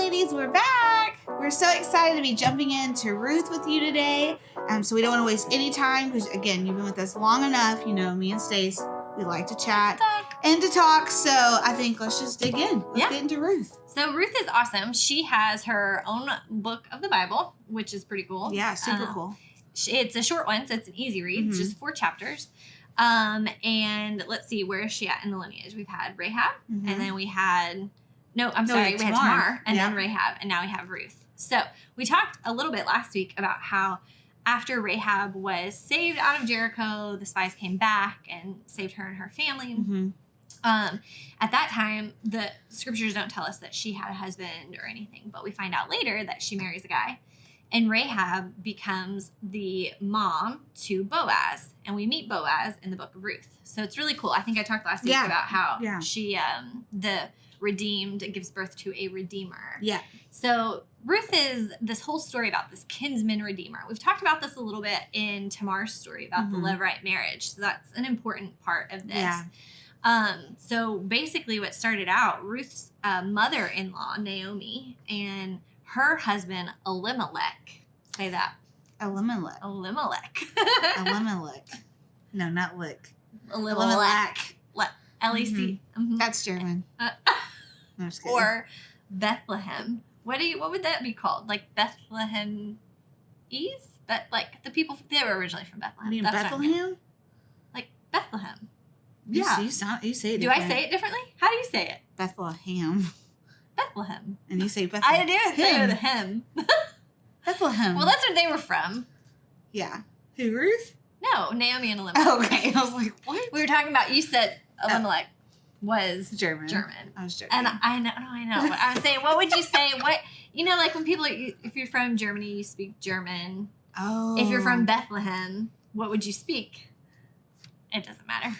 ladies, we're back. We're so excited to be jumping into Ruth with you today. So we don't want to waste any time because, again, you've been with us long enough. You know, me and Stace, we like to chat and to talk. So I think let's just dig in. Let's get into Ruth. So Ruth is awesome. She has her own book of the Bible, which is pretty cool. Yeah, super cool. It's a short one, so it's an easy read. Mm-hmm. It's just 4 chapters. And let's see, where is she at in the lineage? We've had Rahab, and then we had... we had Tamar, and then Rahab, and now we have Ruth. So we talked a little bit last week about how after Rahab was saved out of Jericho, the spies came back and saved her and her family. Mm-hmm. At that time, the scriptures don't tell us that she had a husband or anything, but we find out later that she marries a guy. And Rahab becomes the mom to Boaz, and we meet Boaz in the book of Ruth. So it's really cool. I think I talked last week about how she, the redeemed, gives birth to a redeemer. Yeah. So Ruth is this whole story about this kinsman redeemer. We've talked about this a little bit in Tamar's story about the Levirate marriage. So that's an important part of this. Yeah. So basically what started out, Ruth's mother-in-law, Naomi, and her husband, Elimelech. Say that. Elimelech. No, not lick. Elimelech. L-E-C. Mm-hmm. Mm-hmm. That's German. No, I'm just kidding. Or Bethlehem. What would that be called? Like Bethlehem Ease? Like the people, they were originally from Bethlehem. You mean Bethlehem? Like Bethlehem. Yeah. You say it different. Do I say it differently? How do you say it? Bethlehem. And you say Bethlehem. I didn't say it with him. Bethlehem. Well, that's where they were from. Yeah. Who, Ruth? No, Naomi and Elimelech. Okay. I was like, what? We were talking about, you said Elimelech was German. I was joking. And I know. But I was saying, what would you say? Like when people, if you're from Germany, you speak German. Oh. If you're from Bethlehem, what would you speak? It doesn't matter.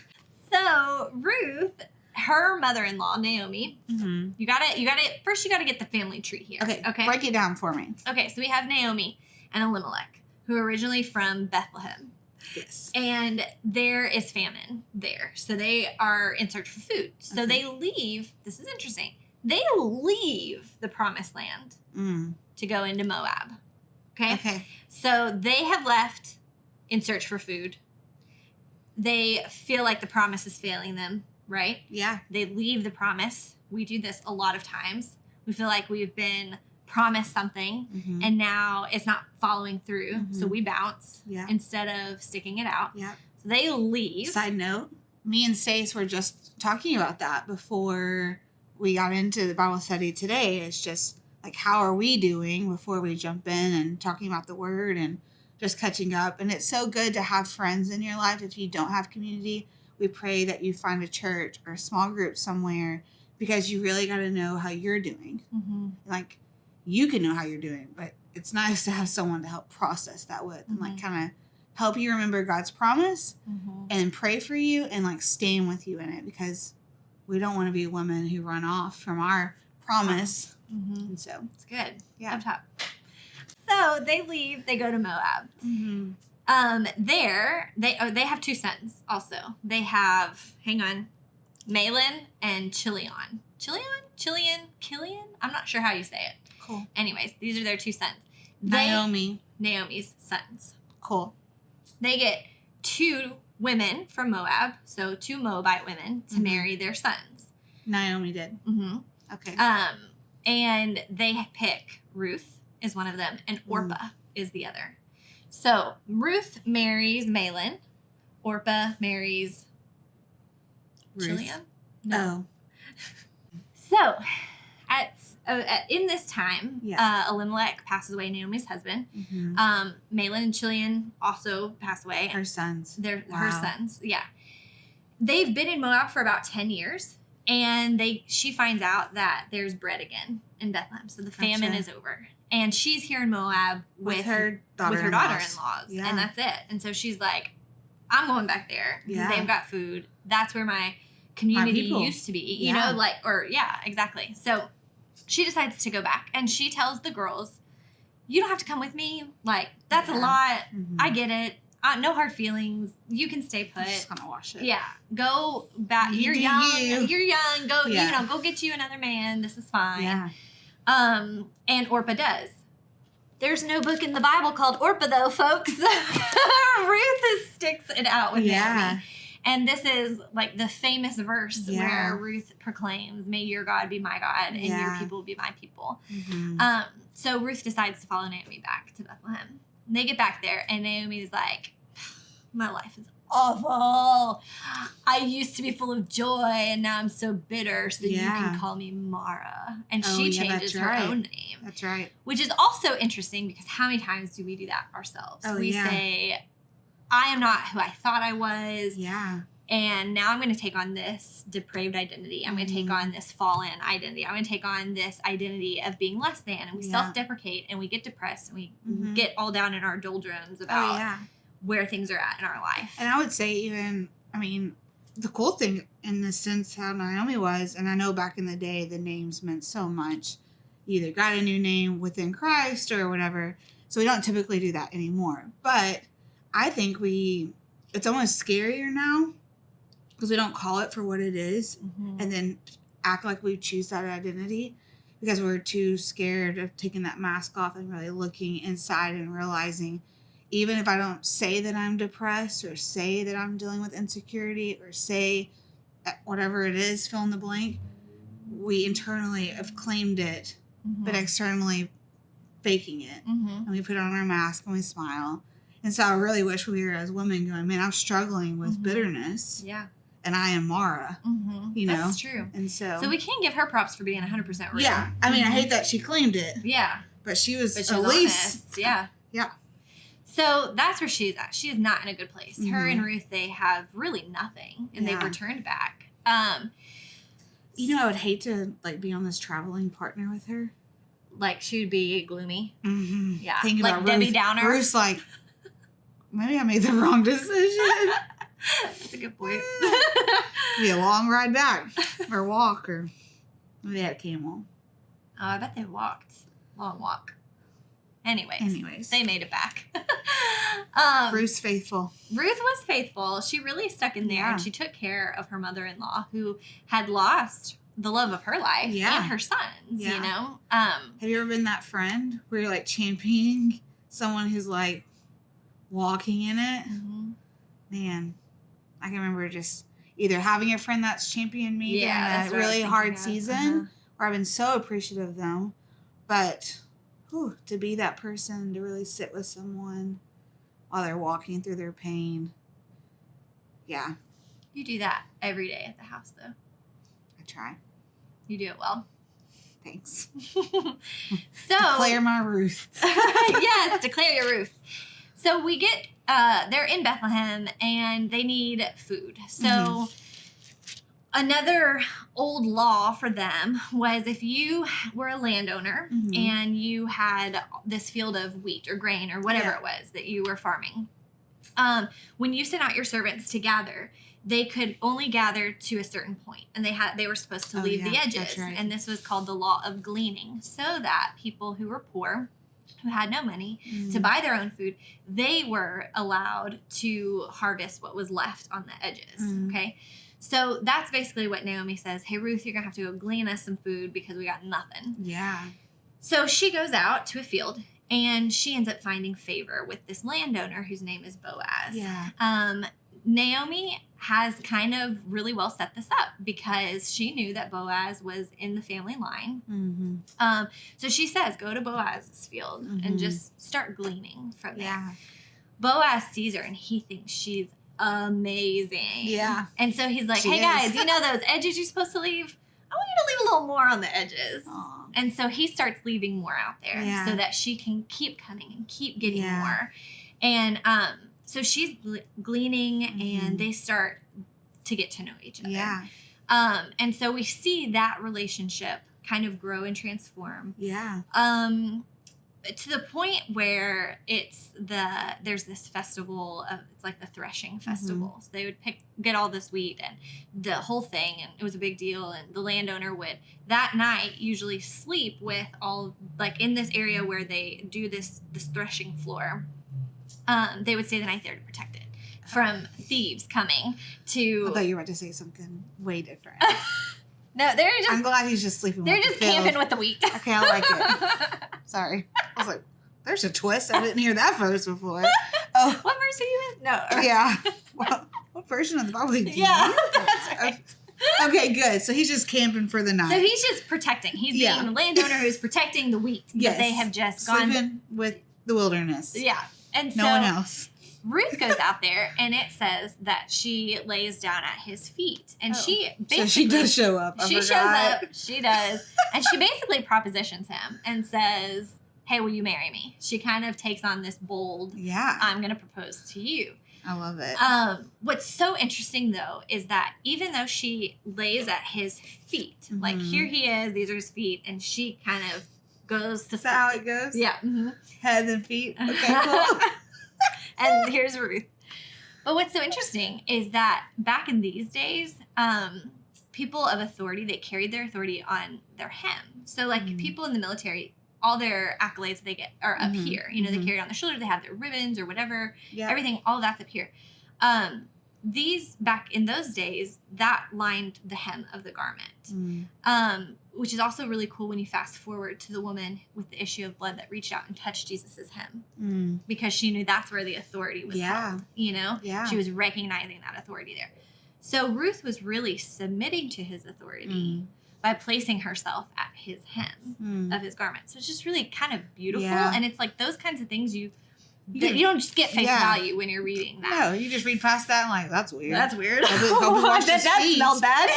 So Ruth, her mother-in-law, Naomi, you gotta first you gotta get the family tree here. Okay. Break it down for me. Okay, so we have Naomi and Elimelech, who are originally from Bethlehem. Yes. And there is famine there. So they are in search for food. So they leave, this is interesting, they leave the promised land to go into Moab. Okay? So they have left in search for food. They feel like the promise is failing them, right? Yeah. They leave the promise. We do this a lot of times. We feel like we've been promised something and now it's not following through. So we bounce instead of sticking it out. Yeah. So they leave. Side note, me and Stace were just talking about that before we got into the Bible study today. It's just like, how are we doing before we jump in and talking about the word and just catching up. And it's so good to have friends in your life. If you don't have community, we pray that you find a church or a small group somewhere because you really got to know how you're doing. Like, you can know how you're doing, but it's nice to have someone to help process that with and like kind of help you remember God's promise and pray for you and like stand with you in it because we don't want to be women who run off from our promise. And so it's good. Yeah. Up top. So they leave, they go to Moab. There, they have 2 sons also. They have, Mahlon and Chilion. Killian? I'm not sure how you say it. Cool. Anyways, these are their 2 sons. Naomi's sons. Cool. They get 2 women from Moab, so 2 Moabite women to marry their sons. Naomi did. Okay. And they pick Ruth is one of them, and Orpah is the other. So Ruth marries Mahlon. Orpah marries Chilion? No. So in this time, Elimelech passes away, Naomi's husband. Mahlon and Chilion also pass away. Her sons. Her sons, yeah. They've been in Moab for about 10 years, and she finds out that there's bread again in Bethlehem. So the famine is over. And she's here in Moab with her daughter-in-laws. Yeah. And that's it. And so she's like, I'm going back there because they've got food. That's where my community used to be, you know, exactly. So she decides to go back and she tells the girls, you don't have to come with me. Like, that's a lot. I get it. No hard feelings. You can stay put. I'm just gonna wash it. Yeah. Go back. You're young. You're young. Go, go get you another man. This is fine. And Orpah does. There's no book in the Bible called Orpah, though, folks. Ruth sticks it out with Naomi. And this is like the famous verse where Ruth proclaims, may your God be my God and your people be my people. Mm-hmm. So Ruth decides to follow Naomi back to Bethlehem. And they get back there and Naomi's like, my life is awful. I used to be full of joy and now I'm so bitter, so you can call me Mara. And she changes her own name. That's right. Which is also interesting because how many times do we do that ourselves? We say, I am not who I thought I was. Yeah. And now I'm going to take on this depraved identity. I'm going to take on this fallen identity. I'm going to take on this identity of being less than. And we self-deprecate and we get depressed and we get all down in our doldrums about where things are at in our life. And I would say even, I mean, the cool thing in the sense how Naomi was, and I know back in the day the names meant so much. You either got a new name within Christ or whatever. So we don't typically do that anymore. But I think it's almost scarier now because we don't call it for what it is and then act like we choose that identity because we're too scared of taking that mask off and really looking inside and realizing even if I don't say that I'm depressed or say that I'm dealing with insecurity or say whatever it is, fill in the blank, we internally have claimed it, but externally faking it. And we put on our mask and we smile. And so I really wish we were as women going, man, I'm struggling with bitterness. Yeah. And I am Mara. You know? That's true. And so we can give her props for being 100% real. Yeah. I mean, I hate that she claimed it. Yeah. But she was at honest. least. Yeah. Yeah. So that's where she's at. She is not in a good place. Her and Ruth, they have really nothing, and they've returned back. You know, I would hate to like be on this traveling partner with her. Like she would be gloomy. Yeah, thinking like about Debbie Ruth. Downer. Ruth's like, maybe I made the wrong decision. That's a good point. Be a long ride back, or walk, or maybe they had a camel. Oh, I bet they walked. Long walk. Anyways, they made it back. Ruth's faithful. Ruth was faithful. She really stuck in there and she took care of her mother-in-law who had lost the love of her life and her sons, you know? Have you ever been that friend where you're like championing someone who's like walking in it? Man, I can remember just either having a friend that's championed me during a really hard season or I've been so appreciative of them, but to be that person, to really sit with someone while they're walking through their pain. Yeah. You do that every day at the house, though. I try. You do it well. Thanks. So declare my Ruth. Yes, declare your Ruth. So we get, they're in Bethlehem and they need food. So another old law for them was if you were a landowner and you had this field of wheat or grain or whatever it was that you were farming, when you sent out your servants to gather, they could only gather to a certain point, and they were supposed to leave the edges. And this was called the law of gleaning, so that people who were poor, who had no money to buy their own food, they were allowed to harvest what was left on the edges. Okay. So that's basically what Naomi says. Hey, Ruth, you're going to have to go glean us some food because we got nothing. Yeah. So she goes out to a field and she ends up finding favor with this landowner whose name is Boaz. Yeah. Naomi has kind of really well set this up because she knew that Boaz was in the family line. So she says, go to Boaz's field and just start gleaning from there. Yeah. Boaz sees her and he thinks she's amazing. Yeah. And so he's like, hey guys, you know those edges you're supposed to leave? I want you to leave a little more on the edges. Aww. And so he starts leaving more out there so that she can keep coming and keep getting more. And so she's gleaning and they start to get to know each other. Yeah. And so we see that relationship kind of grow and transform. Yeah. To the point where there's this festival of, it's like the threshing festival. So they would get all this wheat and the whole thing, and it was a big deal. And the landowner would that night usually sleep with all, like in this area where they do this threshing floor. They would stay the night there to protect it from thieves coming to. I thought you were about to say something way different. No, they're just. I'm glad he's just sleeping. They're with just the field. camping with the wheat. Okay, I like it. Sorry, I was like, "There's a twist. I didn't hear that verse before." Oh, What verse are you in? No. yeah. Well, what version of the Bible do you Yeah, use? that's right. Okay, good. So he's just camping for the night. So he's just protecting. He's being the landowner who's protecting the wheat that they have just sleeping gone with the wilderness. Yeah, and No so one else. Ruth goes out there, and it says that she lays down at his feet, and she basically So she does show up. She shows up. She does, and she basically propositions him and says, "Hey, will you marry me?" She kind of takes on this bold, Yeah, "I'm going to propose to you." I love it. What's so interesting though is that even though she lays at his feet, like here he is, these are his feet, and she kind of goes to. Is that how it goes? Yeah. Head and feet. Okay, cool. And here's Ruth. But what's so interesting is that back in these days, people of authority, they carried their authority on their hem. So like people in the military, all their accolades they get are up here. You know, they carry it on their shoulder, they have their ribbons or whatever, everything, all that's up here. These back in those days, that lined the hem of the garment, which is also really cool when you fast forward to the woman with the issue of blood that reached out and touched Jesus's hem, because she knew that's where the authority was held. You know, she was recognizing that authority there. So Ruth was really submitting to his authority by placing herself at his hem of his garment. So it's just really kind of beautiful, and it's like those kinds of things you don't just get face value when you're reading that. No, you just read past that and like, that's weird. That's weird. I bet that smelled bad.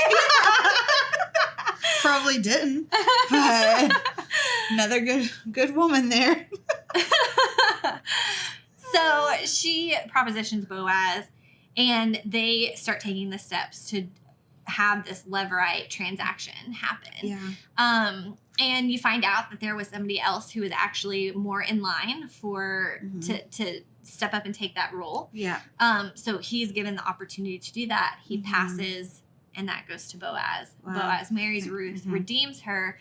Probably didn't. But another good woman there. So she propositions Boaz, and they start taking the steps to have this levirate transaction happen. Yeah. And you find out that there was somebody else who was actually more in line for to step up and take that role. Yeah. So he's given the opportunity to do that. He passes, and that goes to Boaz. Wow. Boaz marries Ruth, redeems her.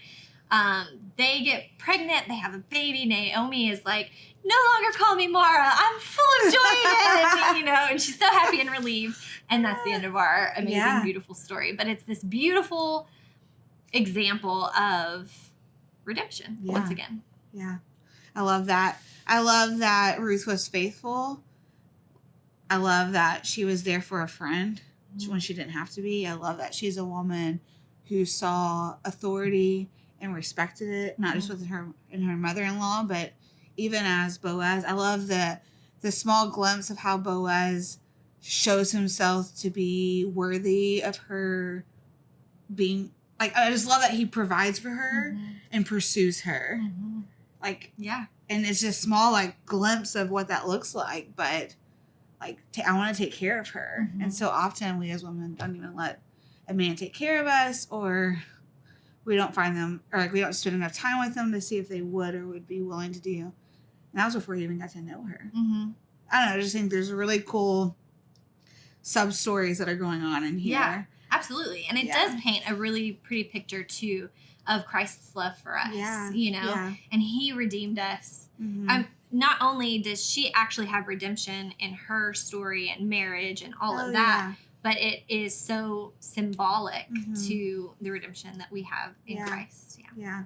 They get pregnant. They have a baby. Naomi is like, "No longer call me Mara. I'm full of joy," and she's so happy and relieved. And that's the end of our amazing, beautiful story. But it's this beautiful example of redemption once again. Yeah. I love that. I love that Ruth was faithful. I love that she was there for a friend when she didn't have to be. I love that she's a woman who saw authority and respected it, not just with her and her mother-in-law, but even as Boaz. I love the small glimpse of how Boaz shows himself to be worthy of her being, like, I just love that he provides for her and pursues her. Like, and it's just small, like, glimpse of what that looks like, but like, I want to take care of her. And so often we as women don't even let a man take care of us, or we don't find them, or like we don't spend enough time with them to see if they would or would be willing to do. And that was before you even got to know her. I don't know, I just think there's really cool sub stories that are going on in here. Yeah, absolutely. And it does paint a really pretty picture too of Christ's love for us. And he redeemed us. Not only does she actually have redemption in her story and marriage and all of that, but it is so symbolic to the redemption that we have in Christ. Yeah.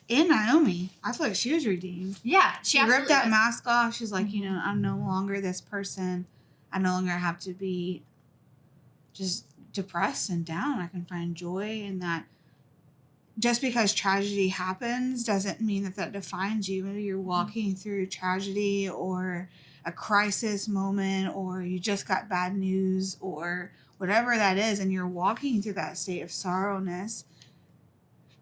And Naomi, I feel like she was redeemed. Yeah, she ripped that mask off. She's like, I'm no longer this person. I no longer have to be just depressed and down. I can find joy in that. Just because tragedy happens doesn't mean that defines you. Maybe you're walking through tragedy or a crisis moment, or you just got bad news, or whatever that is, and you're walking through that state of sorrowness.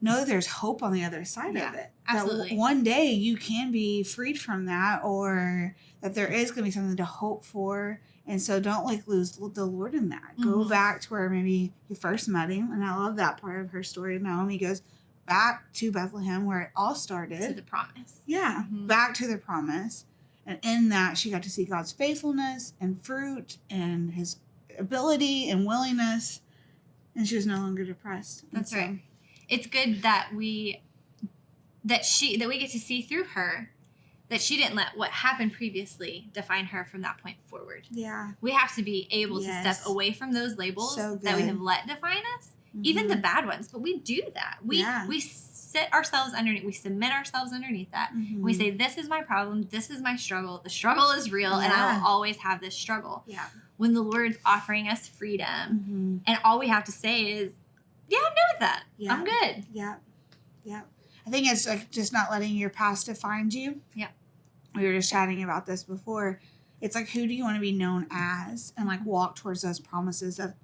Know that there's hope on the other side of it. Absolutely. That one day you can be freed from that, or that there is going to be something to hope for. And so don't lose the Lord in that. Go back to where maybe you first met him. And I love that part of her story. Naomi goes back to Bethlehem where it all started. To the promise. Yeah, back to the promise. And in that, she got to see God's faithfulness and fruit and his ability and willingness. And she was no longer depressed. That's right. It's good that we get to see through her that she didn't let what happened previously define her from that point forward. Yeah. We have to be able to step away from those labels that we have let define us even the bad ones. But we do that. We sit ourselves underneath. We submit ourselves underneath that. We say, this is my problem. This is my struggle. The struggle is real, and I will always have this struggle. Yeah. When the Lord's offering us freedom, and all we have to say is, yeah, I'm good with that. Yeah. I'm good. Yeah. Yeah. I think it's like just not letting your past define you. Yeah. We were just chatting about this before. It's like, who do you want to be known as, and like walk towards those promises of,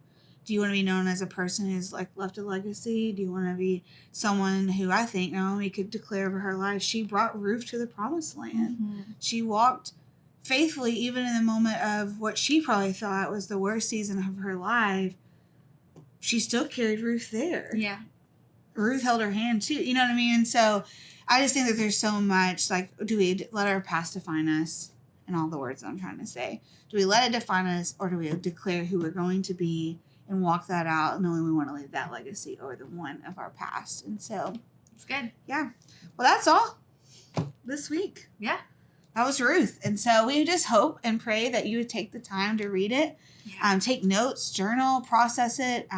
do you want to be known as a person who's like left a legacy? Do you want to be someone who, I think Naomi could declare over her life, she brought Ruth to the promised land. She walked faithfully even in the moment of what she probably thought was the worst season of her life. She still carried Ruth there. Yeah. Ruth held her hand too. You know what I mean? And so I just think that there's so much, like, do we let our past define us? And all the words I'm trying to say. Do we let it define us, or do we declare who we're going to be and walk that out, knowing we want to leave that legacy over the one of our past? And so it's good. Yeah. Well, that's all this week. Yeah. That was Ruth. And so we just hope and pray that you would take the time to read it, take notes, journal, process it.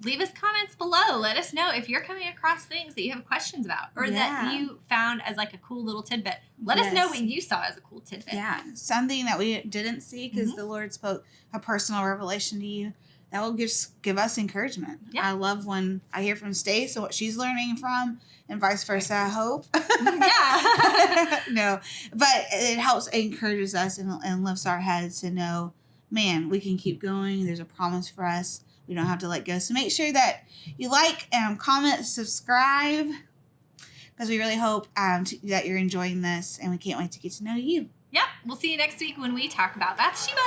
Leave us comments below. Let us know if you're coming across things that you have questions about, or that you found as like a cool little tidbit. Let us know what you saw as a cool tidbit. Yeah. Something that we didn't see because the Lord spoke a personal revelation to you. That will just give us encouragement. Yeah. I love when I hear from Stace and what she's learning from, and vice versa, I hope. Yeah. No, but it helps, it encourages us and lifts our heads to know, man, we can keep going. There's a promise for us. We don't have to let go. So make sure that you like, comment, subscribe, because we really hope that you're enjoying this, and we can't wait to get to know you. Yep. We'll see you next week when we talk about Bathsheba.